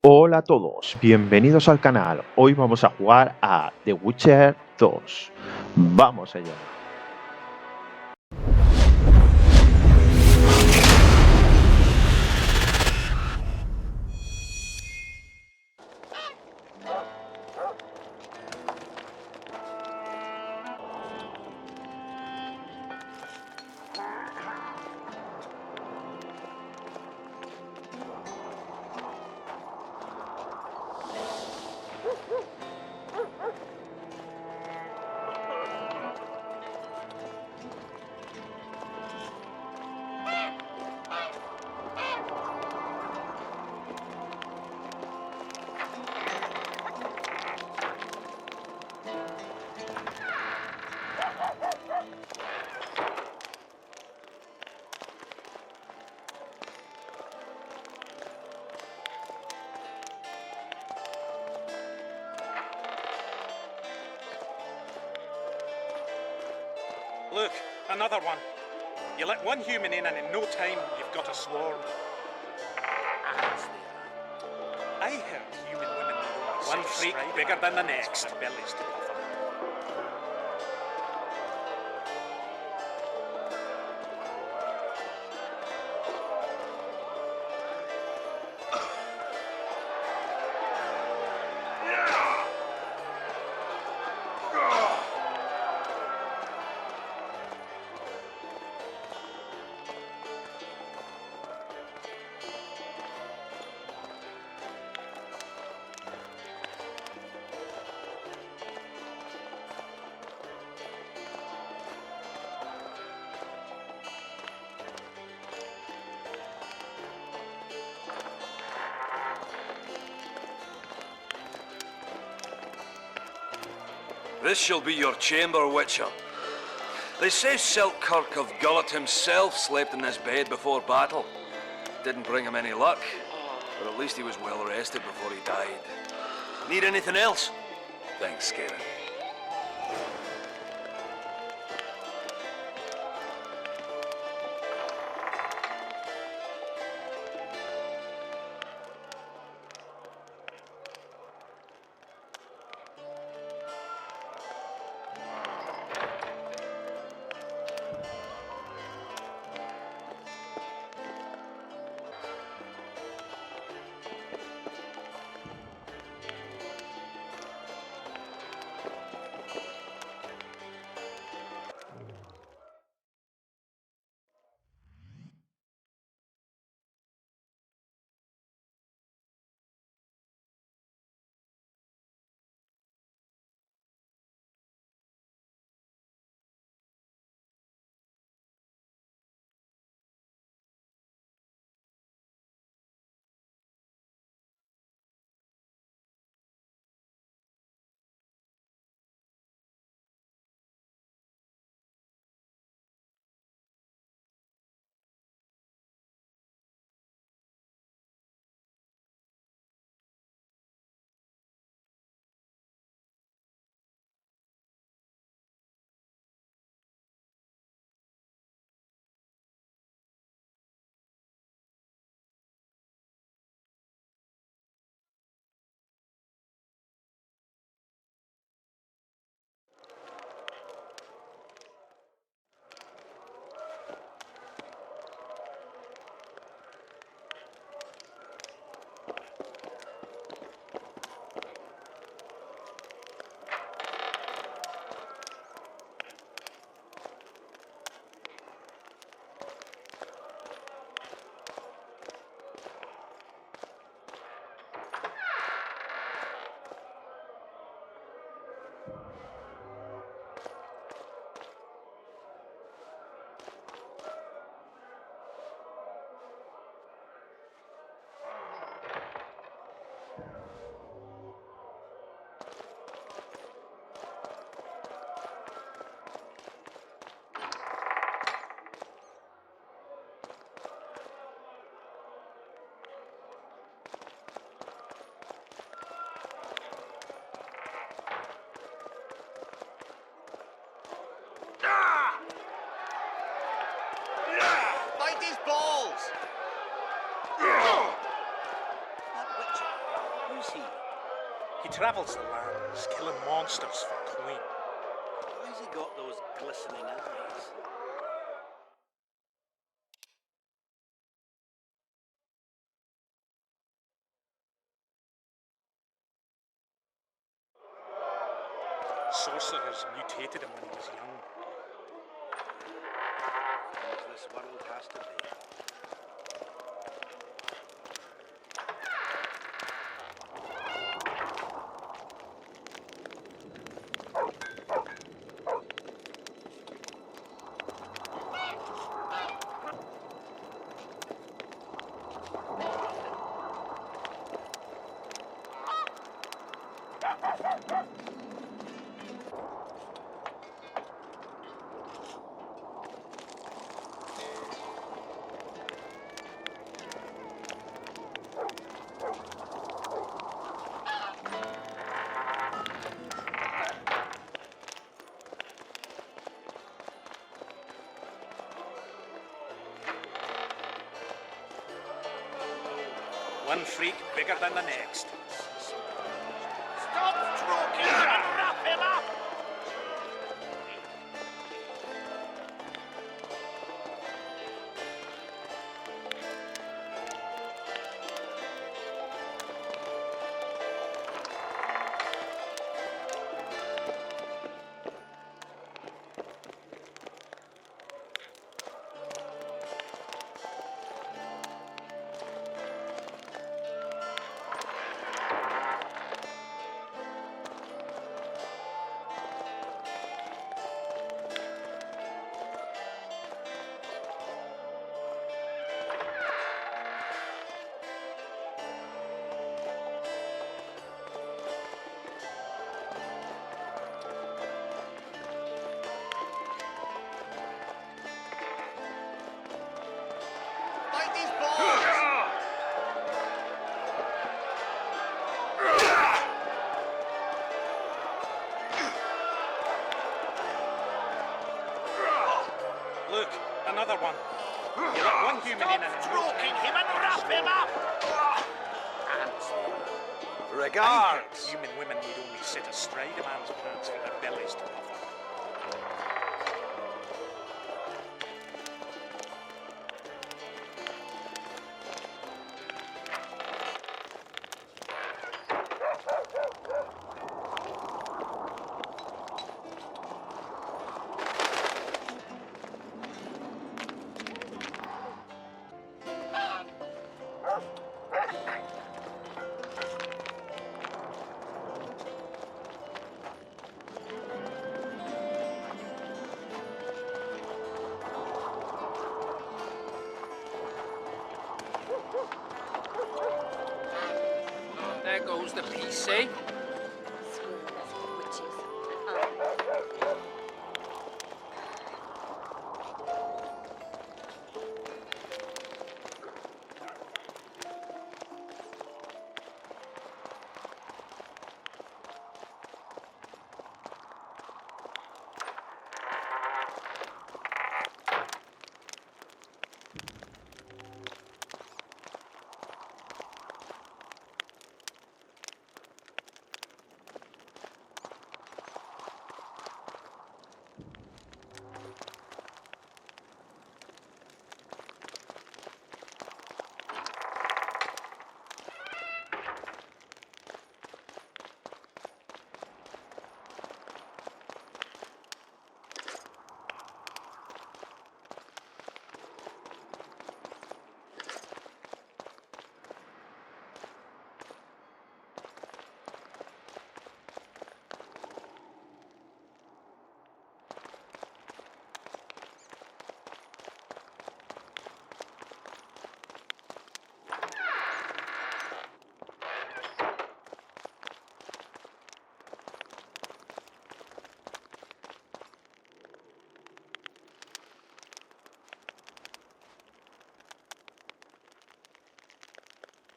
Hola a todos, bienvenidos al canal. Hoy vamos a jugar a The Witcher 2. Vamos allá. Look, another one. You let one human in and in no time you've got a swarm. I heard human women one freak bigger than the next. Their bellies to puff up. This shall be your chamber, Witcher. They say Selkirk of Gullet himself slept in this bed before battle. Didn't bring him any luck, but at least he was well rested before he died. Need anything else? Thanks, Geralt. Mind his balls! That Witcher, Who's he? He travels the lands, killing monsters for coin. Why's he got those glistening eyes? Sorcerers mutated him when he was young. As this world has to be. One freak bigger than the next. Stop stroking him and wrap him up! Fight these balls! Look, another one. You let one human in and Stop stroking him and wrap him up! I Regards! heard human women need only sit astride a man's pants for their bellies to puff up. There goes the piece, eh?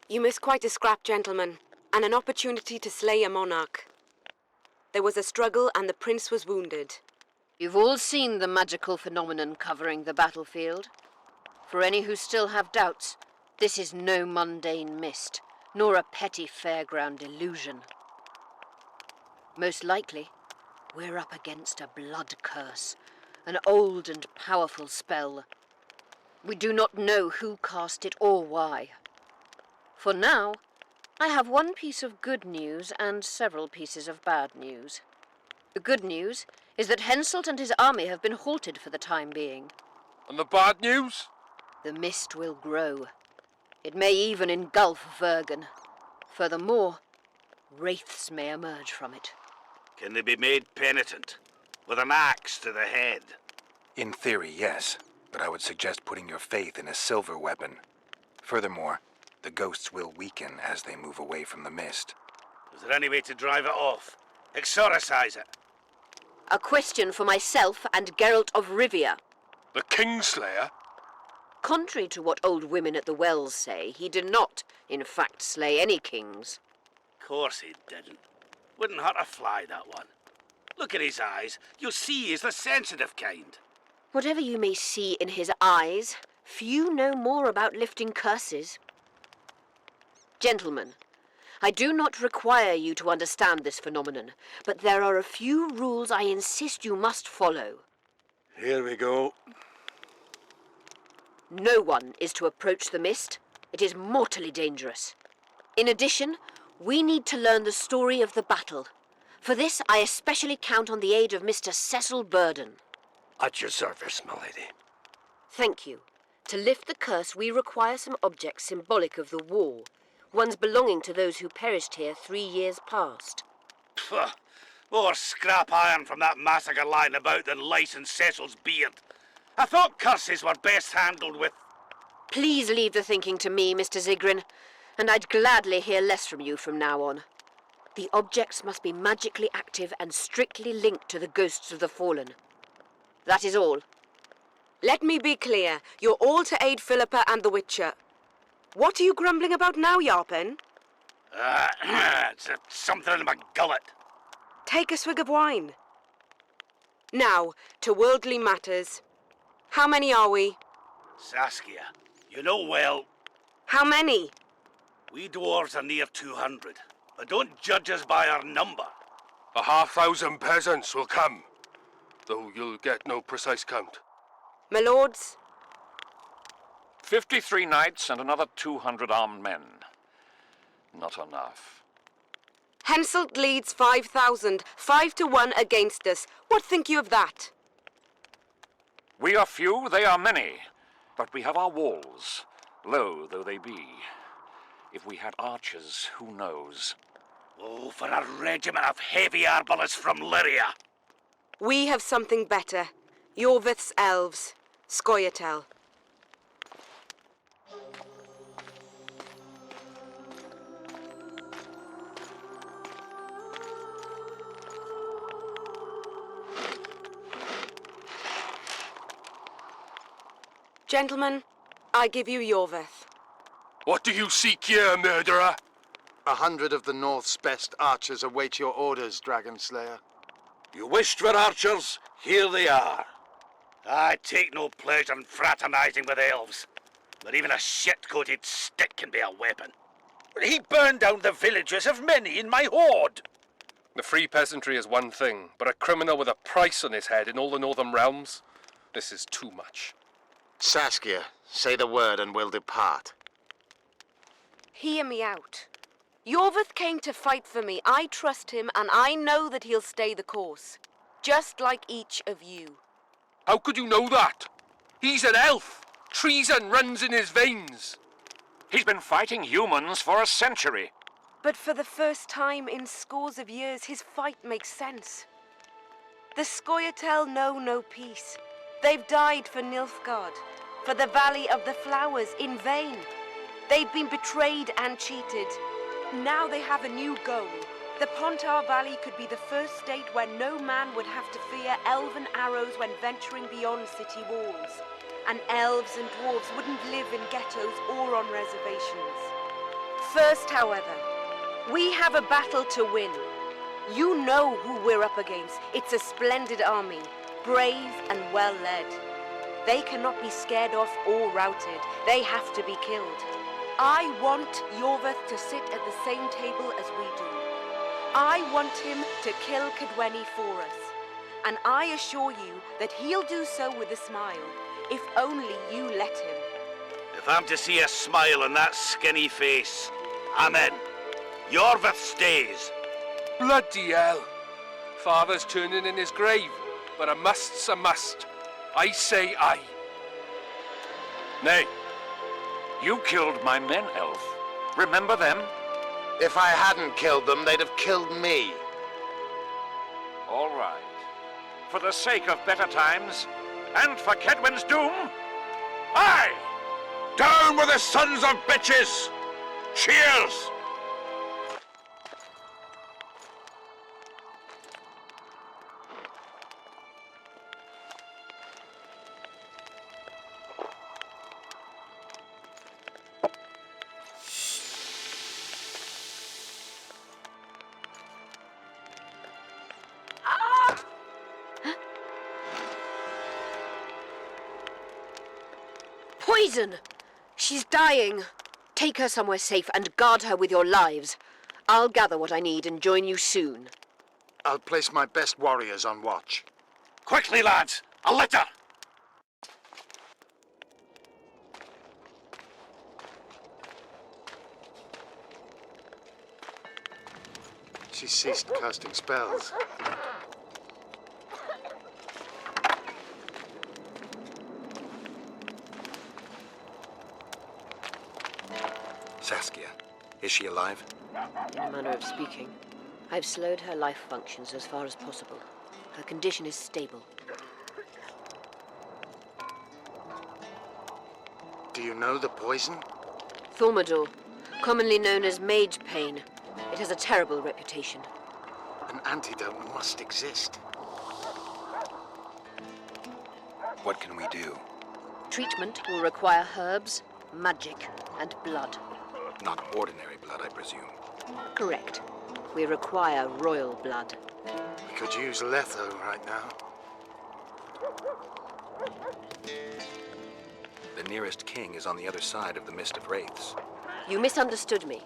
You missed quite a scrap, gentlemen, and an opportunity to slay a monarch. There was a struggle and the prince was wounded. You've all seen the magical phenomenon covering the battlefield. For any who still have doubts, this is no mundane mist, nor a petty fairground illusion. Most likely, we're up against a blood curse, an old and powerful spell. We do not know who cast it or why. For now, I have one piece of good news and several pieces of bad news. The good news is that Henselt and his army have been halted for the time being. And the bad news? The mist will grow. It may even engulf Vergen. Furthermore, wraiths may emerge from it. Can they be made penitent? With an axe to the head? In theory, yes. But I would suggest putting your faith in a silver weapon. Furthermore, the ghosts will weaken as they move away from the mist. Is there any way to drive it off? Exorcise it? A question for myself and Geralt of Rivia. The Kingslayer? Contrary to what old women at the wells say, he did not, in fact, slay any kings. Course he didn't. Wouldn't hurt a fly, that one. Look at his eyes. You'll see he's the sensitive kind. Whatever you may see in his eyes, few know more about lifting curses. Gentlemen, I do not require you to understand this phenomenon, but there are a few rules I insist you must follow. Here we go. No one is to approach the mist. It is mortally dangerous. In addition, we need to learn the story of the battle. For this, I especially count on the aid of Mr. Cecil Burden. At your service, my lady. Thank you. To lift the curse, we require some objects symbolic of the war, ones belonging to those who perished here 3 years past. Pfft. More scrap iron from that massacre lying about than lice in Cecil's beard. I thought curses were best handled with... Please leave the thinking to me, Mr. Zigrin, and I'd gladly hear less from you from now on. The objects must be magically active and strictly linked to the ghosts of the fallen. That is all. Let me be clear. You're all to aid Philippa and the Witcher. What are you grumbling about now, Yarpen? It's something in my gullet. Take a swig of wine. Now, to worldly matters. How many are we? Saskia, you know well, How many? we dwarves are near 200, but don't judge us by our number. 1,000 peasants will come, though you'll get no precise count. My lords? 53 knights and another 200 armed men. Not enough. Henselt leads 5,000, 5-1 against us. What think you of that? We are few, they are many, but we have our walls, low though they be. If we had archers, who knows? Oh, for a regiment of heavy arbalists from Lyria. We have something better. Yorvith's elves. Scoia'tael. Gentlemen, I give you Yorvith. What do you seek here, murderer? 100 of the North's best archers await your orders, Dragon Slayer. You wished for archers, here they are. I take no pleasure in fraternizing with elves, but even a shit-coated stick can be a weapon. He burned down the villages of many in my horde. The free peasantry is one thing, but a criminal with a price on his head in all the northern realms? This is too much. Saskia, say the word and we'll depart. Hear me out. Yorvith came to fight for me. I trust him, and I know that he'll stay the course. Just like each of you. How could you know that? He's an elf. Treason runs in his veins. He's been fighting humans for a century. But for the first time in scores of years, his fight makes sense. The Scoia'tael know no peace. They've died for Nilfgaard, for the Valley of the Flowers, in vain. They've been betrayed and cheated. Now they have a new goal. The Pontar Valley could be the first state where no man would have to fear elven arrows when venturing beyond city walls. And elves and dwarves wouldn't live in ghettos or on reservations. First, however, we have a battle to win. You know who we're up against. It's a splendid army, brave and well led. They cannot be scared off or routed. They have to be killed. I want Yorveth to sit at the same table as we do. I want him to kill Cadweni for us. And I assure you that he'll do so with a smile, if only you let him. If I'm to see a smile on that skinny face, I'm in. Yorveth stays. Bloody hell! Father's turning in his grave, but a must's a must. I say aye. Nay, you killed my men, Elf. Remember them? If I hadn't killed them, they'd have killed me. All right. For the sake of better times, and for Kedwin's doom, aye! Down with the sons of bitches! Cheers! Poison! She's dying. Take her somewhere safe and guard her with your lives. I'll gather what I need and join you soon. I'll place my best warriors on watch. Quickly, lads! A litter! She ceased casting spells. Saskia, is she alive? In a manner of speaking, I've slowed her life functions as far as possible. Her condition is stable. Do you know the poison? Thaumadour, commonly known as mage pain. It has a terrible reputation. An antidote must exist. What can we do? Treatment will require herbs, magic, and blood. Not ordinary blood, I presume. Correct. We require royal blood. We could use Letho right now. The nearest king is on the other side of the Mist of Wraiths. You misunderstood me.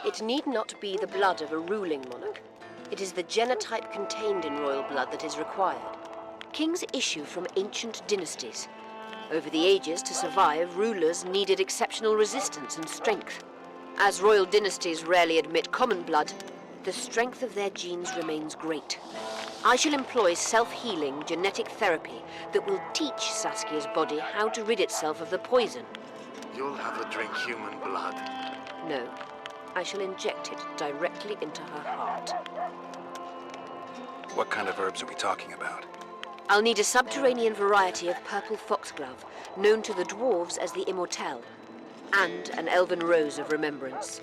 It need not be the blood of a ruling monarch. It is the genotype contained in royal blood that is required. Kings issue from ancient dynasties. Over the ages, to survive, rulers needed exceptional resistance and strength. As royal dynasties rarely admit common blood, the strength of their genes remains great. I shall employ self-healing genetic therapy that will teach Saskia's body how to rid itself of the poison. You'll have her drink human blood. No, I shall inject it directly into her heart. What kind of herbs are we talking about? I'll need a subterranean variety of purple foxglove, known to the dwarves as the immortelle, and an elven rose of remembrance.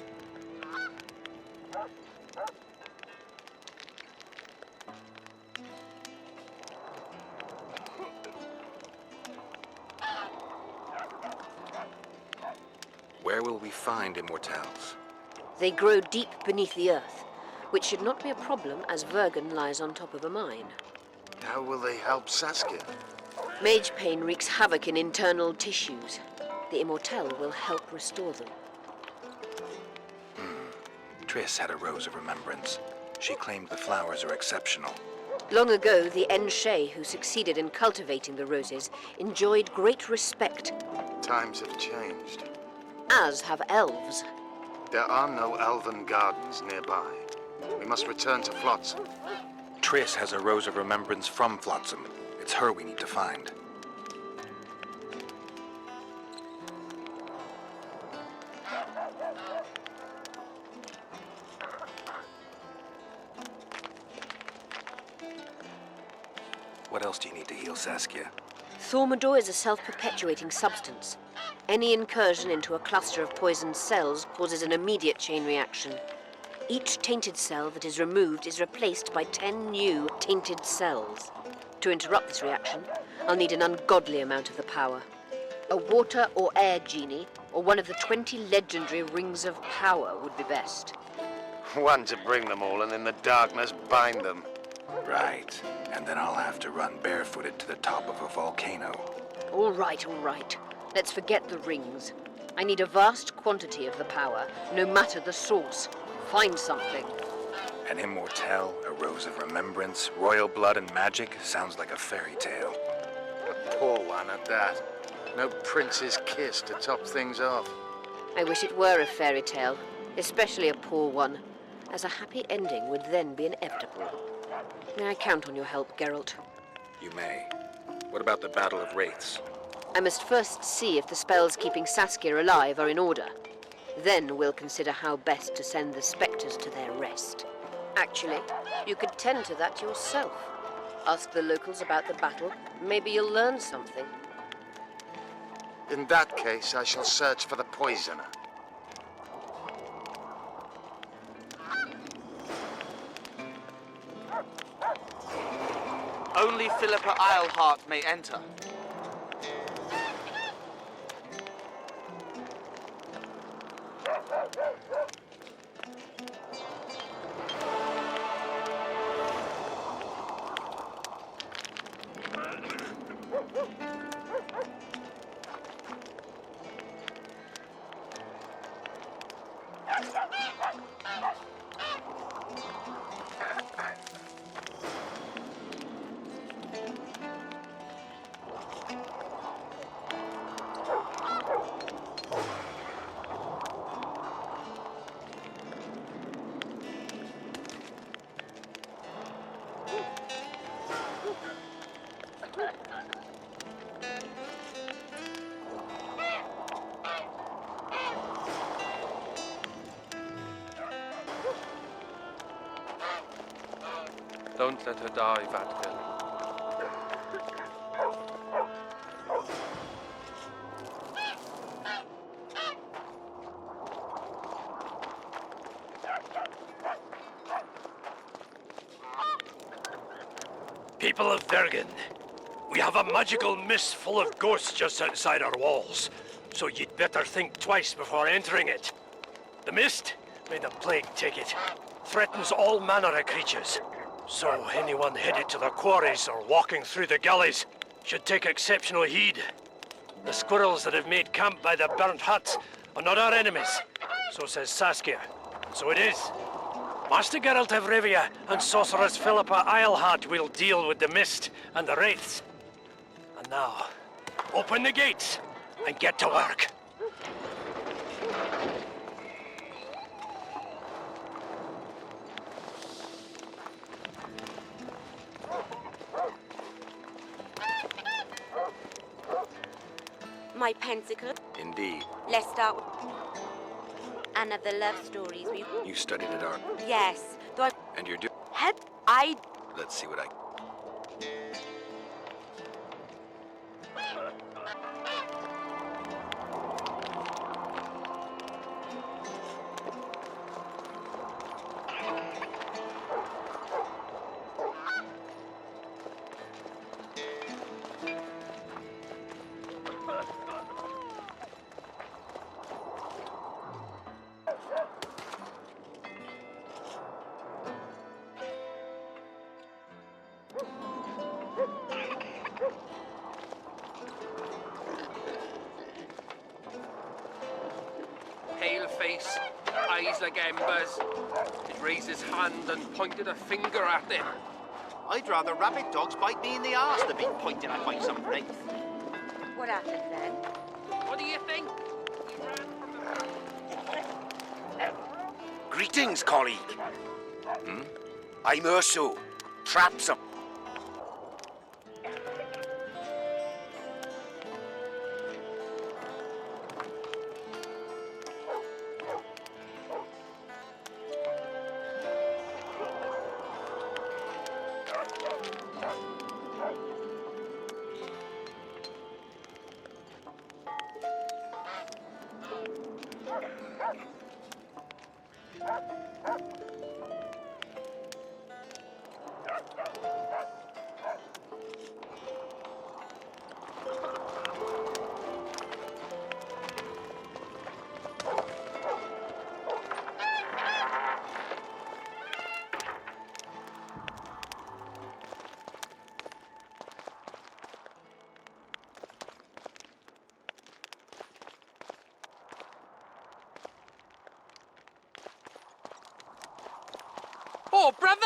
Where will we find immortelles? They grow deep beneath the earth, which should not be a problem as Vergen lies on top of a mine. How will they help Saskia? Mage pain wreaks havoc in internal tissues. The immortelle will help restore them. Triss had a rose of remembrance. She claimed the flowers are exceptional. Long ago, the Enshe, who succeeded in cultivating the roses, enjoyed great respect. Times have changed. As have elves. There are no elven gardens nearby. We must return to Flotsam. Triss has a rose of remembrance from Flotsam. It's her we need to find. What else do you need to heal Saskia? Thaumadour is a self-perpetuating substance. Any incursion into a cluster of poisoned cells causes an immediate chain reaction. Each tainted cell that is removed is replaced by 10 new tainted cells. To interrupt this reaction, I'll need an ungodly amount of the power. A water or air genie, or one of the 20 legendary rings of power would be best. One to bring them all and in the darkness bind them. Right. And then I'll have to run barefooted to the top of a volcano. All right, all right. Let's forget the rings. I need a vast quantity of the power, no matter the source. Find something. An immortelle, a rose of remembrance, royal blood and magic sounds like a fairy tale. A poor one at that. No prince's kiss to top things off. I wish it were a fairy tale, especially a poor one, as a happy ending would then be inevitable. May I count on your help, Geralt? You may. What about the Battle of Wraiths? I must first see if the spells keeping Saskia alive are in order. Then we'll consider how best to send the specters to their rest. Actually, you could tend to that yourself. Ask the locals about the battle. Maybe you'll learn something. In that case, I shall search for the poisoner. Only Philippa Eilhart may enter. Don't let her die, Vergen. People of Vergen, we have a magical mist full of ghosts just outside our walls, so you'd better think twice before entering it. The mist, may the plague take it, threatens all manner of creatures. So anyone headed to the quarries or walking through the gullies should take exceptional heed. The squirrels that have made camp by the burnt huts are not our enemies, so says Saskia. So it is. Master Geralt de Rivia and sorceress Philippa Eilhart will deal with the mist and the wraiths. And now, open the gates and get to work. My pentacle. Indeed. Let's start with another love stories. You studied at art. Yes. Do I... And you're I... Let's see what I... Pale face, eyes like embers. He raised his hand and pointed a finger at them. I'd rather rabbit dogs bite me in the arse than be pointed at by some wraith. What happened then? What do you think? He ran from the... Greetings, colleague. I'm Urso. Traps up. Oh, brother!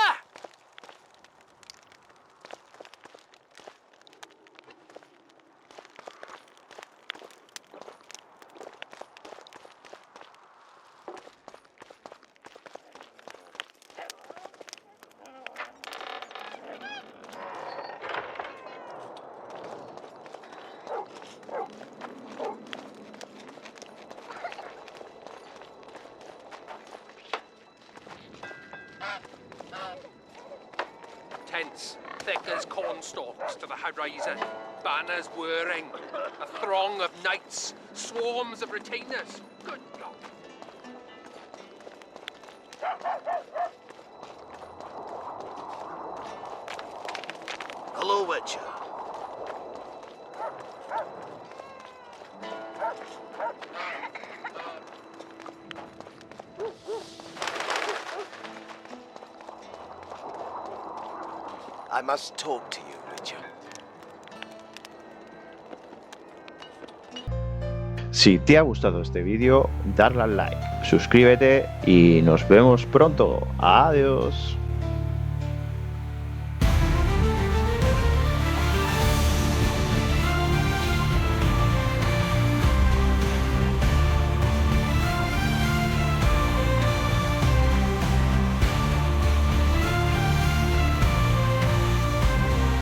Tents, thick as cornstalks to the horizon, banners whirring, a throng of knights, swarms of retainers. Good God. Hello, Witcher. I must talk to you, Witcher. Si te ha gustado este vídeo, darle al like, suscríbete y nos vemos pronto. Adiós.